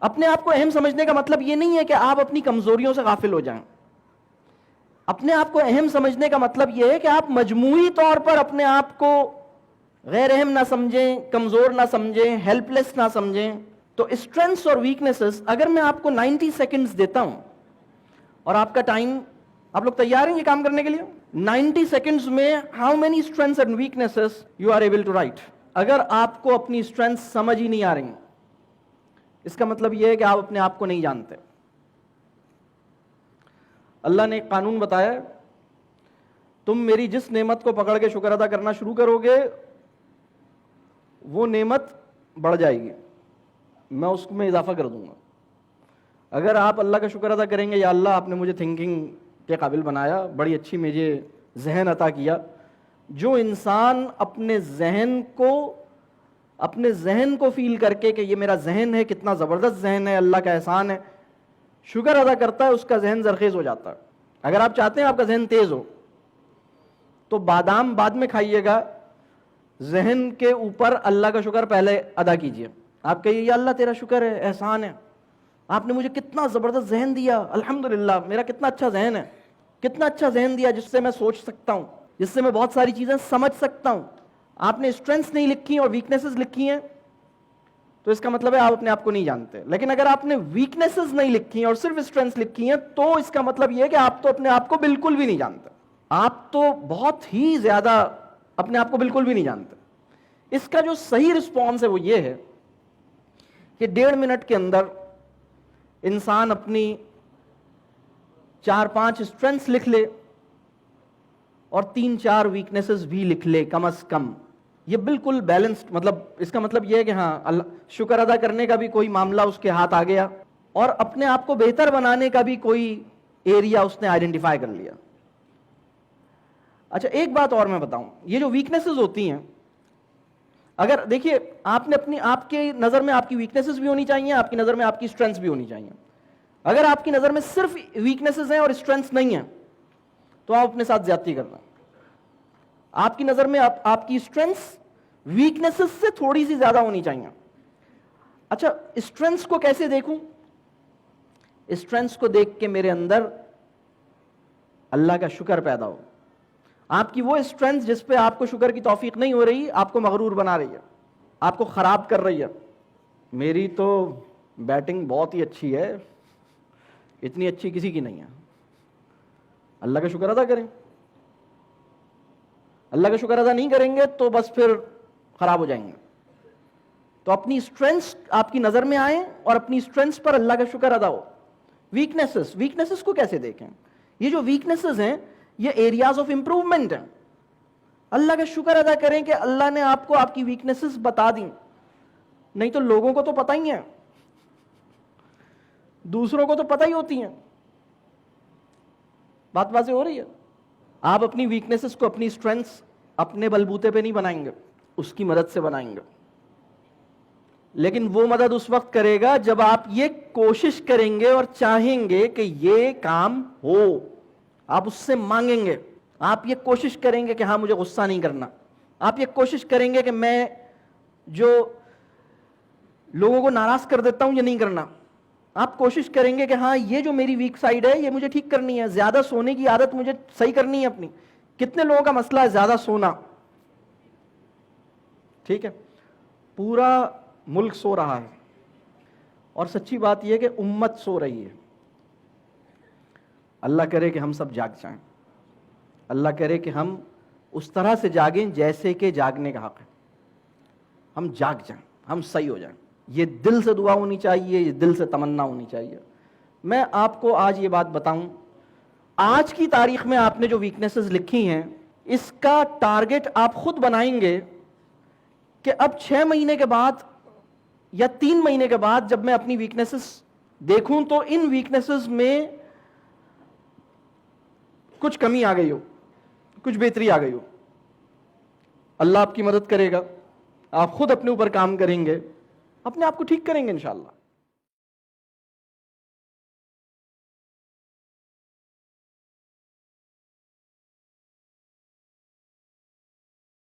اپنے آپ کو اہم سمجھنے کا مطلب یہ نہیں ہے کہ آپ اپنی کمزوریوں سے غافل ہو جائیں. اپنے آپ کو اہم سمجھنے کا مطلب یہ ہے کہ آپ مجموعی طور پر اپنے آپ کو غیر اہم نہ سمجھیں، کمزور نہ سمجھیں، ہیلپ لیس نہ سمجھیں. تو اسٹرینتھس اور ویکنیسز، اگر میں آپ کو 90 سیکنڈز دیتا ہوں اور آپ کا ٹائم، آپ لوگ تیار ہیں یہ کام کرنے کے لیے؟ 90 سیکنڈز میں how many strengths and weaknesses you are able to write. اگر آپ کو اپنی اسٹرینتھس سمجھ ہی نہیں آ رہی، اس کا مطلب یہ ہے کہ آپ اپنے آپ کو نہیں جانتے. اللہ نے ایک قانون بتایا، تم میری جس نعمت کو پکڑ کے شکر ادا کرنا شروع کرو گے وہ نعمت بڑھ جائے گی، میں اس میں اضافہ کر دوں گا. اگر آپ اللہ کا شکر ادا کریں گے، یا اللہ آپ نے مجھے تھنکنگ کے قابل بنایا، بڑی اچھی مجھے ذہن عطا کیا. جو انسان اپنے ذہن کو فیل کر کے کہ یہ میرا ذہن ہے، کتنا زبردست ذہن ہے، اللہ کا احسان ہے، شکر ادا کرتا ہے، اس کا ذہن زرخیز ہو جاتا ہے. اگر آپ چاہتے ہیں آپ کا ذہن تیز ہو تو بادام بعد میں کھائیے گا، ذہن کے اوپر اللہ کا شکر پہلے ادا کیجئے. آپ کہیے یا اللہ تیرا شکر ہے، احسان ہے، آپ نے مجھے کتنا زبردست ذہن دیا، الحمدللہ میرا کتنا اچھا ذہن ہے، کتنا اچھا ذہن دیا جس سے میں سوچ سکتا ہوں، جس سے میں بہت ساری چیزیں سمجھ سکتا ہوں. آپ نے اسٹرینتھس نہیں لکھی اور ویکنیسز لکھی ہیں تو اس کا مطلب ہے آپ اپنے آپ کو نہیں جانتے. لیکن اگر آپ نے ویکنیسز نہیں لکھی اور صرف اسٹرینتھس لکھی ہیں تو اس کا مطلب یہ ہے کہ آپ تو اپنے آپ کو بالکل بھی نہیں جانتے. آپ تو بہت ہی زیادہ اپنے آپ کو بالکل بھی نہیں جانتے. اس کا جو صحیح رسپانس ہے وہ یہ ہے کہ 1.5 منٹ کے اندر انسان اپنی 4-5 اسٹرینتھس لکھ لے اور 3-4 ویکنیسز بھی لکھ لے کم از کم. یہ بالکل بیلنسڈ، مطلب اس کا مطلب یہ ہے کہ ہاں اللہ شکر ادا کرنے کا بھی کوئی معاملہ اس کے ہاتھ آ گیا اور اپنے آپ کو بہتر بنانے کا بھی کوئی ایریا اس نے آئیڈینٹیفائی کر لیا. اچھا ایک بات اور میں بتاؤں، یہ جو ویکنیسز ہوتی ہیں، اگر دیکھیے آپ کے نظر میں آپ کی ویکنیسز بھی ہونی چاہیے، آپ کی نظر میں آپ کی اسٹرینتھس بھی ہونی چاہیے. اگر آپ کی نظر میں صرف ویکنیسز ہیں اور اسٹرینتھس نہیں ہیں تو آپ اپنے ساتھ زیادتی کر رہے ہیں. آپ کی نظر میں آپ کی اسٹرینتھس ویکنیسز سے تھوڑی سی زیادہ ہونی چاہیے. اچھا اسٹرینتھس کو کیسے دیکھوں؟ اسٹرینتھس کو دیکھ کے میرے اندر اللہ کا شکر پیدا ہو. آپ کی وہ اسٹرینتھ جس پہ آپ کو شکر کی توفیق نہیں ہو رہی، آپ کو مغرور بنا رہی ہے، آپ کو خراب کر رہی ہے. میری تو بیٹنگ بہت ہی اچھی ہے، اتنی اچھی کسی کی نہیں ہے. اللہ کا شکر ادا کریں. اللہ کا شکر ادا نہیں کریں گے تو بس پھر خراب ہو جائیں گے. تو اپنی اسٹرینتھس آپ کی نظر میں آئیں اور اپنی اسٹرینتھس پر اللہ کا شکر ادا ہو. ویکنیسز کو کیسے دیکھیں؟ یہ جو ویکنیسز ہیں یہ ایریاز آف امپروومنٹ ہیں. اللہ کا شکر ادا کریں کہ اللہ نے آپ کو آپ کی ویکنیسز بتا دیں. نہیں تو لوگوں کو تو پتہ ہی ہے، دوسروں کو تو پتہ ہی ہوتی ہیں. بات واضح ہو رہی ہے؟ آپ اپنی ویکنیسز کو اپنی اسٹرینتھس اپنے بلبوتے پہ نہیں بنائیں گے، اس کی مدد سے بنائیں گے. لیکن وہ مدد اس وقت کرے گا جب آپ یہ کوشش کریں گے اور چاہیں گے کہ یہ کام ہو. آپ اس سے مانگیں گے، آپ یہ کوشش کریں گے کہ ہاں مجھے غصہ نہیں کرنا. آپ یہ کوشش کریں گے کہ میں جو لوگوں کو ناراض کر دیتا ہوں یہ نہیں کرنا. آپ کوشش کریں گے کہ ہاں یہ جو میری ویک سائڈ ہے یہ مجھے ٹھیک کرنی ہے، زیادہ سونے کی عادت مجھے صحیح کرنی ہے اپنی. کتنے لوگوں کا مسئلہ ہے زیادہ سونا؟ ٹھیک ہے، پورا ملک سو رہا ہے اور سچی بات یہ ہے کہ امت سو رہی ہے. اللہ کرے کہ ہم سب جاگ جائیں. اللہ کرے کہ ہم اس طرح سے جاگیں جیسے کہ جاگنے کا حق ہے. ہم جاگ جائیں، ہم صحیح ہو جائیں. یہ دل سے دعا ہونی چاہیے، یہ دل سے تمنا ہونی چاہیے. میں آپ کو آج یہ بات بتاؤں، آج کی تاریخ میں آپ نے جو ویکنیسز لکھی ہیں اس کا ٹارگٹ آپ خود بنائیں گے کہ اب 6 مہینے کے بعد یا 3 مہینے کے بعد جب میں اپنی ویکنیسز دیکھوں تو ان ویکنیسز میں کچھ کمی آ گئی ہو، کچھ بہتری آ گئی ہو. اللہ آپ کی مدد کرے گا، آپ خود اپنے اوپر کام کریں گے، اپنے آپ کو ٹھیک کریں گے انشاءاللہ.